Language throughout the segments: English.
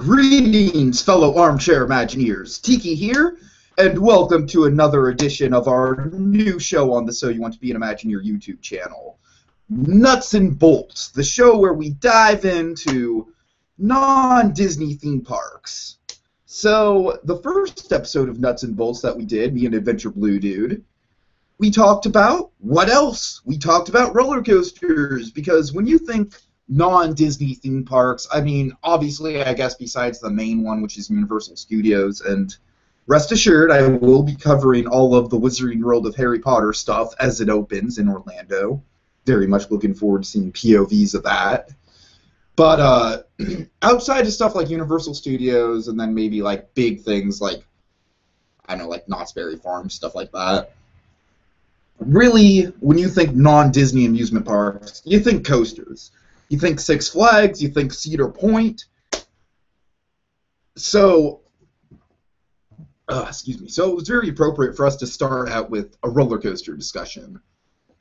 Greetings, fellow armchair Imagineers. Tiki here, and welcome to another edition of our new show on the So You Want to Be an Imagineer YouTube channel. Nuts and Bolts, the show where we dive into non-Disney theme parks. So, the first episode of Nuts and Bolts that we did, me and Adventure Blue Dude, we talked about, what else? We talked about roller coasters, because when you think non-Disney theme parks, I mean, obviously, I guess besides the main one, which is Universal Studios, and rest assured, I will be covering all of the Wizarding World of Harry Potter stuff as it opens in Orlando. Very much looking forward to seeing POVs of that. But outside of stuff like Universal Studios, and then maybe like big things like, I don't know, like Knott's Berry Farm, stuff like that, really, when you think non-Disney amusement parks, you think coasters. You think Six Flags, you think Cedar Point. So, excuse me. So it was very appropriate for us to start out with a roller coaster discussion.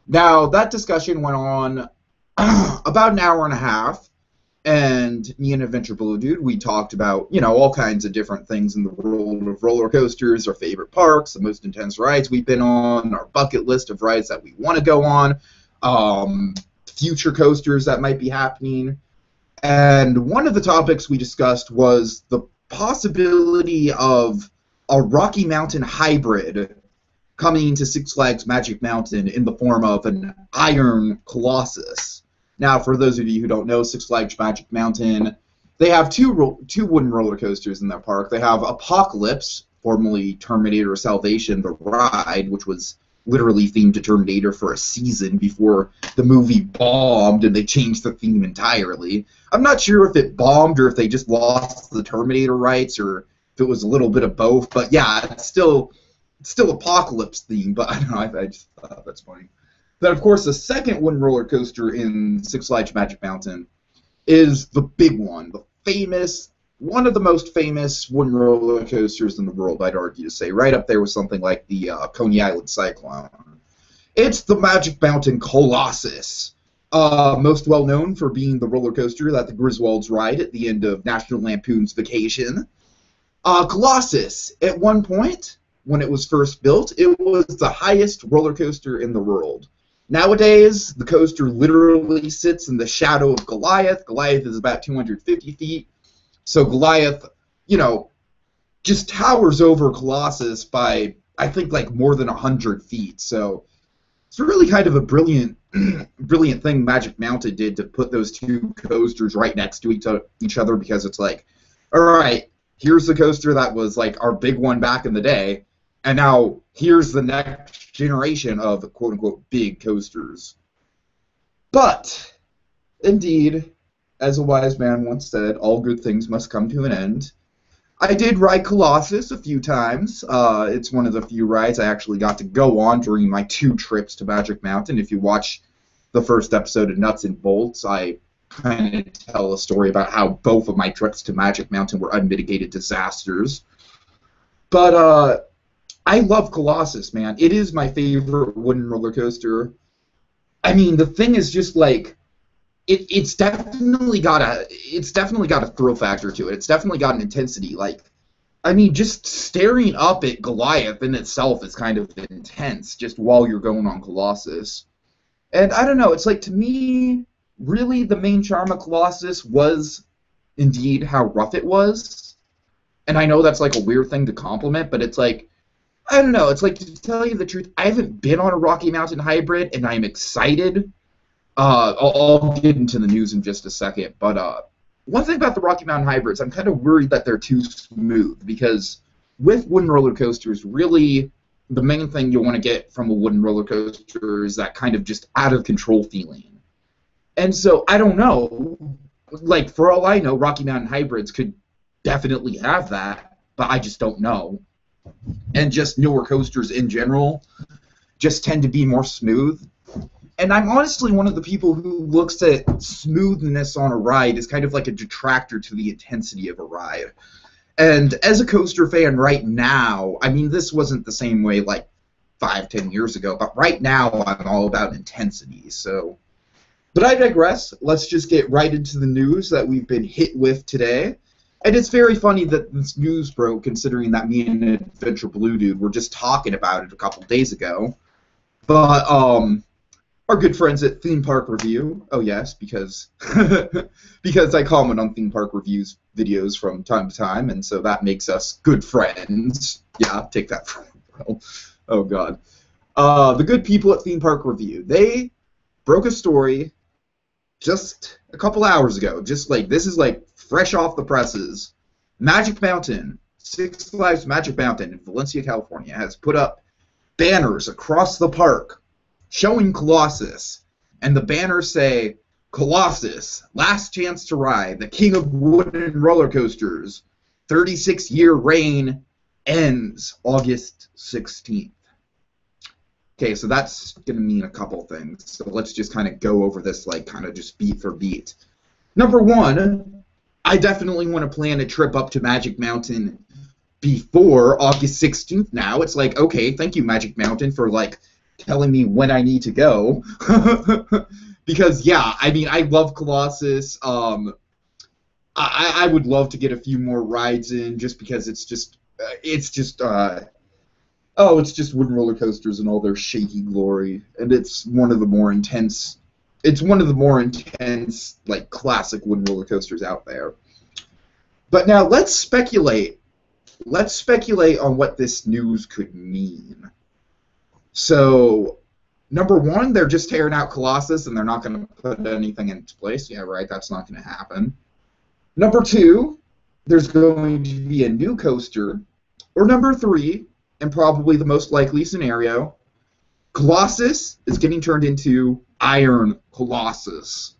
Now, that discussion went on about an hour and a half, and me and Adventure Blue Dude, we talked about, you know, all kinds of different things in the world of roller coasters, our favorite parks, the most intense rides we've been on, our bucket list of rides that we want to go on, future coasters that might be happening. And one of the topics we discussed was the possibility of a Rocky Mountain hybrid coming to Six Flags Magic Mountain in the form of an iron Colossus. Now, for those of you who don't know, Six Flags Magic Mountain, they have two wooden roller coasters in their park. They have Apocalypse, formerly Terminator Salvation, the ride, which was literally themed to Terminator for a season before the movie bombed and they changed the theme entirely. I'm not sure if it bombed or if they just lost the Terminator rights or if it was a little bit of both, but yeah, it's still Apocalypse theme, but I don't know, I just thought that's funny. Then, of course, the second wooden roller coaster in Six Flags Magic Mountain is the big one, the famous, one of the most famous wooden roller coasters in the world, I'd argue to say, right up there with something like the Coney Island Cyclone. It's the Magic Mountain Colossus, most well known for being the roller coaster that the Griswolds ride at the end of National Lampoon's Vacation. Colossus, at one point, when it was first built, it was the highest roller coaster in the world. Nowadays, the coaster literally sits in the shadow of Goliath. Goliath is about 250 feet. So Goliath, you know, just towers over Colossus by, I think, like more than 100 feet. So it's really kind of a brilliant thing Magic Mountain did to put those two coasters right next to each other, because it's like, all right, here's the coaster that was like our big one back in the day, and now here's the next generation of quote-unquote big coasters. But, indeed, as a wise man once said, all good things must come to an end. I did ride Colossus a few times. It's one of the few rides I actually got to go on during my 2 trips to Magic Mountain. If you watch the first episode of Nuts and Bolts, I kind of tell a story about how both of my trips to Magic Mountain were unmitigated disasters. But I love Colossus, man. It is my favorite wooden roller coaster. I mean, the thing is just like, it's definitely got a thrill factor to it. It's definitely got an intensity. Like, I mean, just staring up at Goliath in itself is kind of intense, just while you're going on Colossus. And I don't know, it's like, to me, really the main charm of Colossus was indeed how rough it was. And I know that's like a weird thing to compliment, but it's like, I don't know, it's like, to tell you the truth, I haven't been on a Rocky Mountain hybrid, and I'm excited. I'll get into the news in just a second, but one thing about the Rocky Mountain hybrids, I'm kind of worried that they're too smooth, because with wooden roller coasters, really the main thing you want to get from a wooden roller coaster is that kind of just out-of-control feeling. And so, I don't know, like, for all I know, Rocky Mountain hybrids could definitely have that, but I just don't know. And just newer coasters in general just tend to be more smooth. And I'm honestly one of the people who looks at smoothness on a ride as kind of like a detractor to the intensity of a ride. And as a coaster fan right now, I mean, this wasn't the same way like 5-10 years ago, but right now I'm all about intensity. So, but I digress. Let's just get right into the news that we've been hit with today. And it's very funny that this news broke, considering that me and Adventure Blue Dude were just talking about it a couple days ago. But our good friends at Theme Park Review, oh yes, because because I comment on Theme Park Reviews videos from time to time, and so that makes us good friends. Yeah, take that from well. Oh god. The good people at Theme Park Review, they broke a story just a couple hours ago. Just like, this is like fresh off the presses. Magic Mountain, Six Flags Magic Mountain in Valencia, California, has put up banners across the park showing Colossus, and the banners say, "Colossus, last chance to ride, the king of wooden roller coasters. 36-year reign ends August 16th." Okay, so that's going to mean a couple things. So let's just kind of go over this, like, kind of just beat for beat. Number one, I definitely want to plan a trip up to Magic Mountain before August 16th now. It's like, okay, thank you, Magic Mountain, for, like, telling me when I need to go. Because, yeah, I mean, I love Colossus. I would love to get a few more rides in, just because it's just wooden roller coasters in all their shaky glory, and it's one of the more intense, like, classic wooden roller coasters out there. But now let's speculate on what this news could mean. So, number one, they're just tearing out Colossus and they're not going to put anything into place. Yeah, right, that's not going to happen. Number two, there's going to be a new coaster. Or number three, and probably the most likely scenario, Colossus is getting turned into Iron Colossus.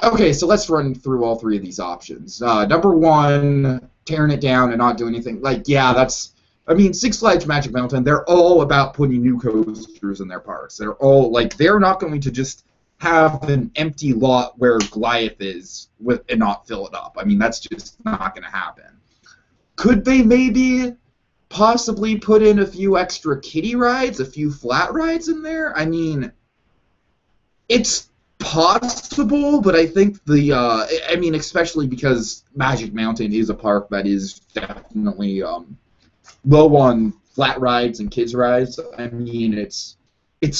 Okay, so let's run through all three of these options. Number one, tearing it down and not doing anything. Like, yeah, Six Flags Magic Mountain, they're all about putting new coasters in their parks. They're all, like, they're not going to just have an empty lot where Goliath is and not fill it up. I mean, that's just not going to happen. Could they maybe possibly put in a few extra kiddie rides, a few flat rides in there? I mean, it's possible, but I think especially because Magic Mountain is a park that is definitely low on flat rides and kids rides. I mean, it's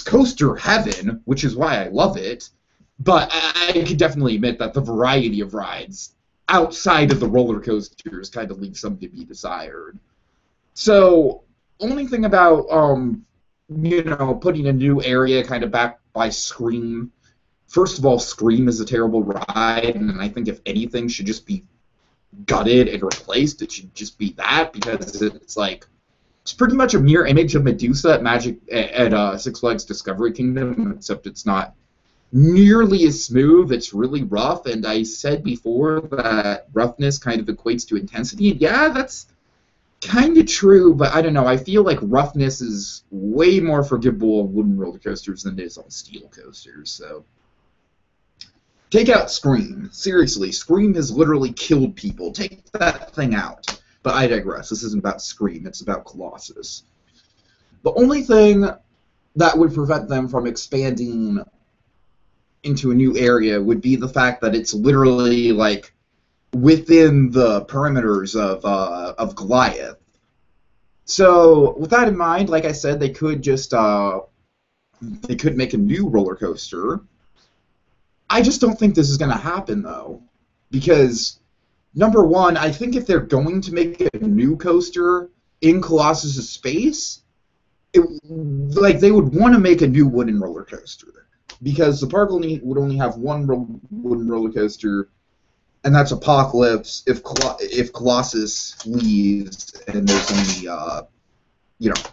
coaster heaven, which is why I love it, but I can definitely admit that the variety of rides outside of the roller coasters kind of leaves some to be desired. So, only thing about, putting a new area kind of back by Scream. First of all, Scream is a terrible ride, and I think if anything should just be gutted and replaced, it should just be that, because it's pretty much a mirror image of Medusa at Six Flags Discovery Kingdom, except it's not nearly as smooth. It's really rough, and I said before that roughness kind of equates to intensity. Yeah, that's kind of true, but I don't know. I feel like roughness is way more forgivable on wooden roller coasters than it is on steel coasters. So, take out Scream. Seriously, Scream has literally killed people. Take that thing out. But I digress. This isn't about Scream. It's about Colossus. The only thing that would prevent them from expanding into a new area would be the fact that it's literally, like, within the perimeters of Goliath. So, with that in mind, like I said, they could just make a new roller coaster. I just don't think this is going to happen, though, because number one, I think if they're going to make a new coaster in Colossus' space, they would want to make a new wooden roller coaster, because the park would only have one wooden roller coaster, and that's Apocalypse if Colossus leaves and there's only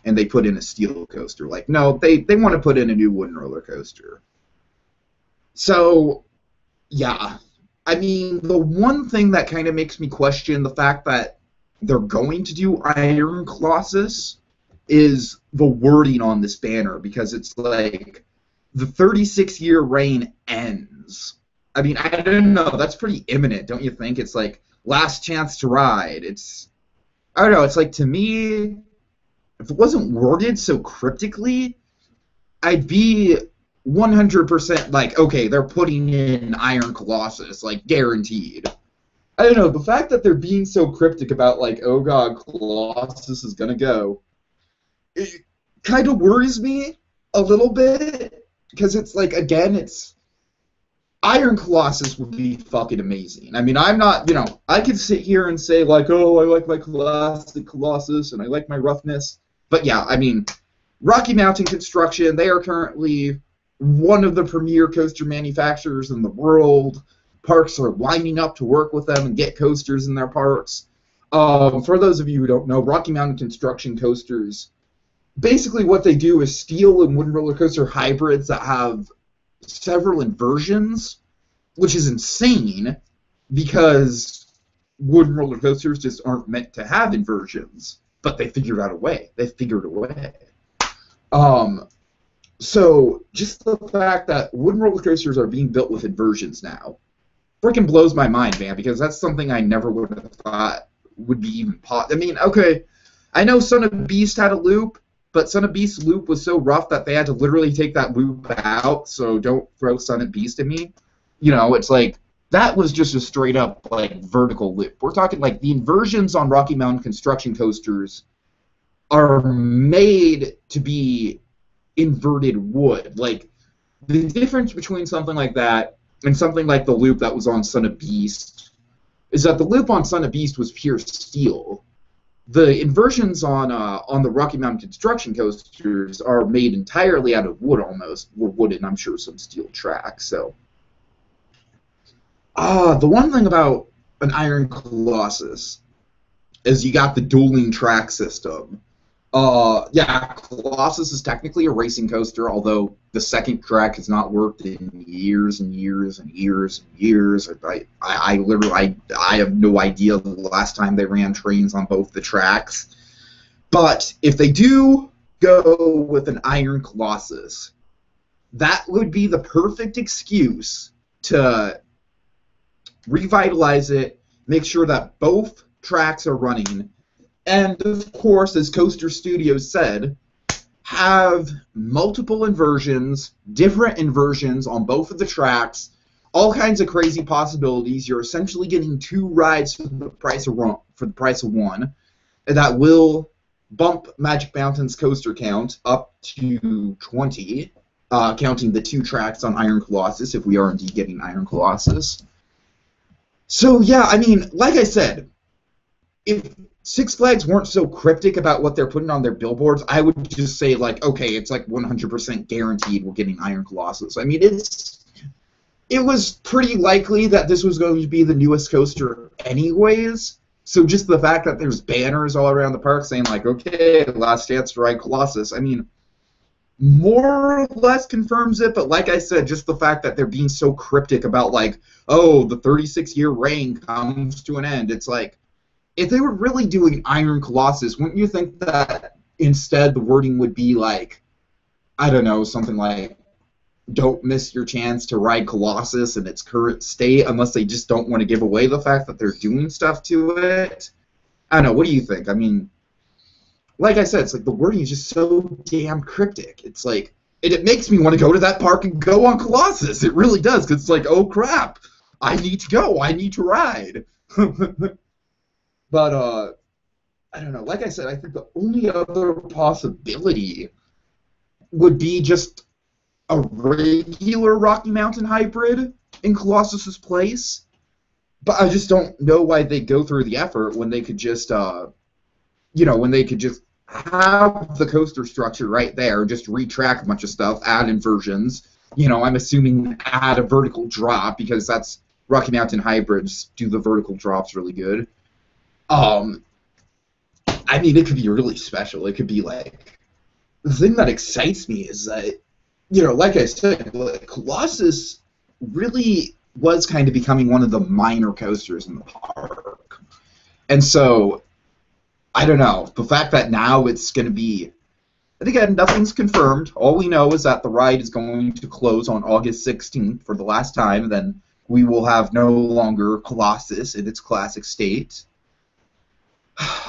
and they put in a steel coaster. Like, no, they want to put in a new wooden roller coaster. So, yeah. I mean, the one thing that kind of makes me question the fact that they're going to do Iron Colossus is the wording on this banner, because it's like, the 36-year reign ends. I mean, I don't know, that's pretty imminent, don't you think? It's like, last chance to ride. I don't know, it's like, to me, if it wasn't worded so cryptically, I'd be 100% like, okay, they're putting in Iron Colossus, like, guaranteed. I don't know, the fact that they're being so cryptic about, like, oh god, Colossus is gonna go, it kind of worries me a little bit, because it's like, again, it's Iron Colossus would be fucking amazing. I mean, I'm not, I could sit here and say, like, oh, I like my classic Colossus, and I like my roughness. But yeah, I mean, Rocky Mountain Construction, they are currently one of the premier coaster manufacturers in the world. Parks are lining up to work with them and get coasters in their parks. For those of you who don't know, Rocky Mountain Construction coasters, basically what they do is steel and wooden roller coaster hybrids that have several inversions, which is insane because wooden roller coasters just aren't meant to have inversions. But they figured out a way. They figured a way. So just the fact that wooden roller coasters are being built with inversions now freaking blows my mind, man, because that's something I never would have thought would be even possible. I mean, okay, I know Son of Beast had a loop, but Son of Beast's loop was so rough that they had to literally take that loop out, so don't throw Son of Beast at me. It's like, that was just a straight-up, like, vertical loop. We're talking, like, the inversions on Rocky Mountain Construction coasters are made to be inverted wood. Like, the difference between something like that and something like the loop that was on Son of Beast is that the loop on Son of Beast was pure steel. The inversions on the Rocky Mountain Construction coasters are made entirely out of wood almost, or wood and I'm sure some steel tracks. So, the one thing about an Iron Colossus is you got the dueling track system. Yeah, Colossus is technically a racing coaster, although the second track has not worked in years and years and years and years. I literally have no idea the last time they ran trains on both the tracks. But if they do go with an Iron Colossus, that would be the perfect excuse to revitalize it, make sure that both tracks are running, and, of course, as Coaster Studios said, have multiple inversions, different inversions on both of the tracks, all kinds of crazy possibilities. You're essentially getting two rides for the price of one, and that will bump Magic Mountain's coaster count up to 20, counting the two tracks on Iron Colossus, if we are indeed getting Iron Colossus. So, yeah, I mean, like I said, if Six Flags weren't so cryptic about what they're putting on their billboards, I would just say, like, okay, it's like 100% guaranteed we're getting Iron Colossus. I mean, it was pretty likely that this was going to be the newest coaster anyways, so just the fact that there's banners all around the park saying, like, okay, last chance to ride Colossus, I mean, more or less confirms it, but like I said, just the fact that they're being so cryptic about, like, oh, the 36-year reign comes to an end, it's like, if they were really doing Iron Colossus, wouldn't you think that instead the wording would be like, I don't know, something like, don't miss your chance to ride Colossus in its current state, unless they just don't want to give away the fact that they're doing stuff to it? I don't know, what do you think? I mean, like I said, it's like the wording is just so damn cryptic. It's like, it makes me want to go to that park and go on Colossus. It really does, because it's like, oh crap, I need to go, I need to ride. But, I don't know, like I said, I think the only other possibility would be just a regular Rocky Mountain hybrid in Colossus's place. But I just don't know why they go through the effort when they could just, when they could just have the coaster structure right there, just retrack a bunch of stuff, add inversions, I'm assuming add a vertical drop, because that's Rocky Mountain hybrids do the vertical drops really good. I mean, it could be really special. It could be like, the thing that excites me is that, like I said, like, Colossus really was kind of becoming one of the minor coasters in the park. And so, I don't know, the fact that now it's going to be, and again, nothing's confirmed. All we know is that the ride is going to close on August 16th for the last time, then we will have no longer Colossus in its classic state.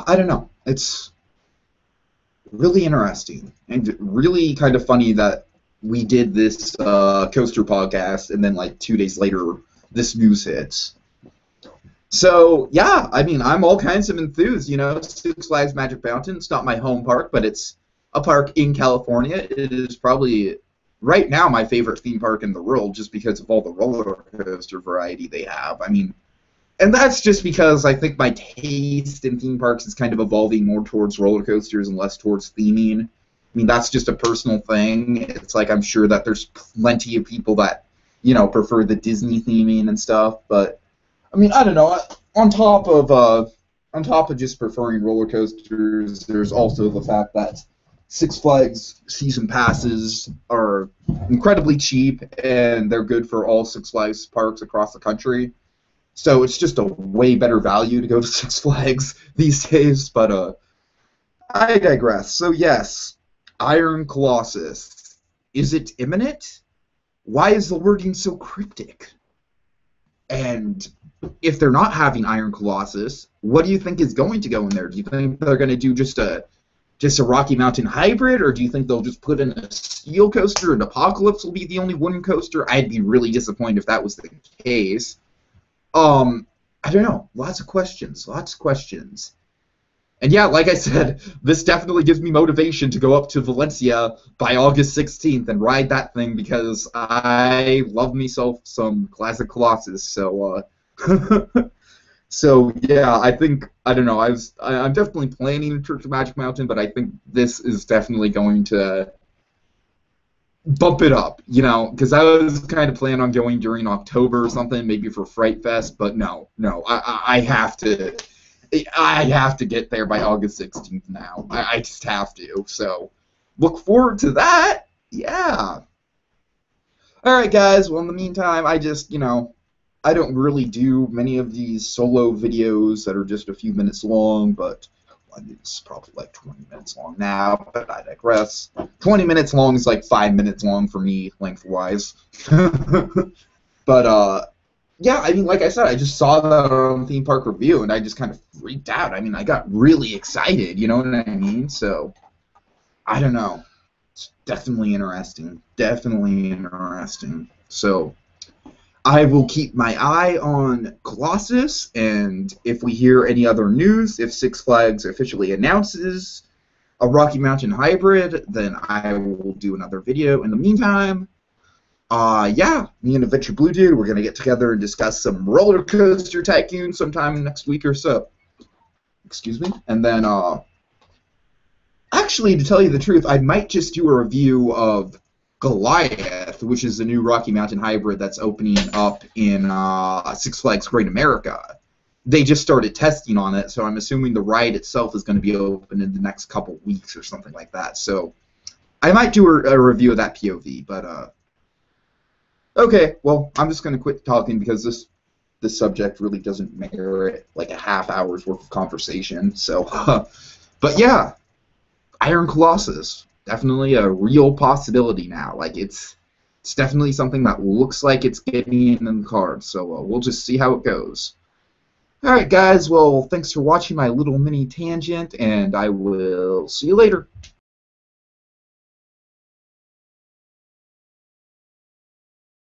I don't know. It's really interesting and really kind of funny that we did this coaster podcast and then like 2 days later this news hits. So yeah, I mean, I'm all kinds of enthused. Six Flags Magic Mountain. It's not my home park, but it's a park in California. It is probably right now my favorite theme park in the world, just because of all the roller coaster variety they have. I mean, and that's just because I think my taste in theme parks is kind of evolving more towards roller coasters and less towards theming. I mean, that's just a personal thing. It's like I'm sure that there's plenty of people that, prefer the Disney theming and stuff, but I mean, I don't know. On top of just preferring roller coasters, there's also the fact that Six Flags season passes are incredibly cheap, and they're good for all Six Flags parks across the country. So it's just a way better value to go to Six Flags these days. But I digress. So yes, Iron Colossus. Is it imminent? Why is the wording so cryptic? And if they're not having Iron Colossus, what do you think is going to go in there? Do you think they're going to do just a Rocky Mountain hybrid, or do you think they'll just put in a steel coaster and Apocalypse will be the only wooden coaster? I'd be really disappointed if that was the case. I don't know. Lots of questions. And yeah, like I said, this definitely gives me motivation to go up to Valencia by August 16th and ride that thing because I love myself some classic Colossus. So, so yeah, I don't know. I'm definitely planning Church of Magic Mountain, but I think this is definitely going to bump it up, because I was kind of planning on going during October or something, maybe for Fright Fest, but no, I have to get there by August 16th now. I just have to. So look forward to that. Yeah. All right, guys. Well, in the meantime, I just, I don't really do many of these solo videos that are just a few minutes long, but it's probably like 20 minutes long now, but I digress. 20 minutes long is like 5 minutes long for me, lengthwise. But, yeah, I mean, like I said, I just saw that on Theme Park Review, and I just kind of freaked out. I mean, I got really excited, you know what I mean? So, I don't know. It's definitely interesting. So, I will keep my eye on Colossus, and if we hear any other news, if Six Flags officially announces a Rocky Mountain hybrid, then I will do another video. In the meantime, yeah, me and Adventure Blue Dude, we're going to get together and discuss some Roller Coaster Tycoon sometime next week or so. Excuse me. And then, actually, to tell you the truth, I might just do a review of Goliath, which is the new Rocky Mountain hybrid that's opening up in Six Flags Great America. They just started testing on it, so I'm assuming the ride itself is going to be open in the next couple weeks or something like that. So I might do a review of that POV, but okay, well, I'm just going to quit talking because this subject really doesn't merit like a half hour's worth of conversation. So, but yeah, Iron Colossus. Definitely a real possibility now. Like, it's definitely something that looks like it's getting in the cards. So we'll just see how it goes. Alright, guys. Well, thanks for watching my little mini tangent, and I will see you later.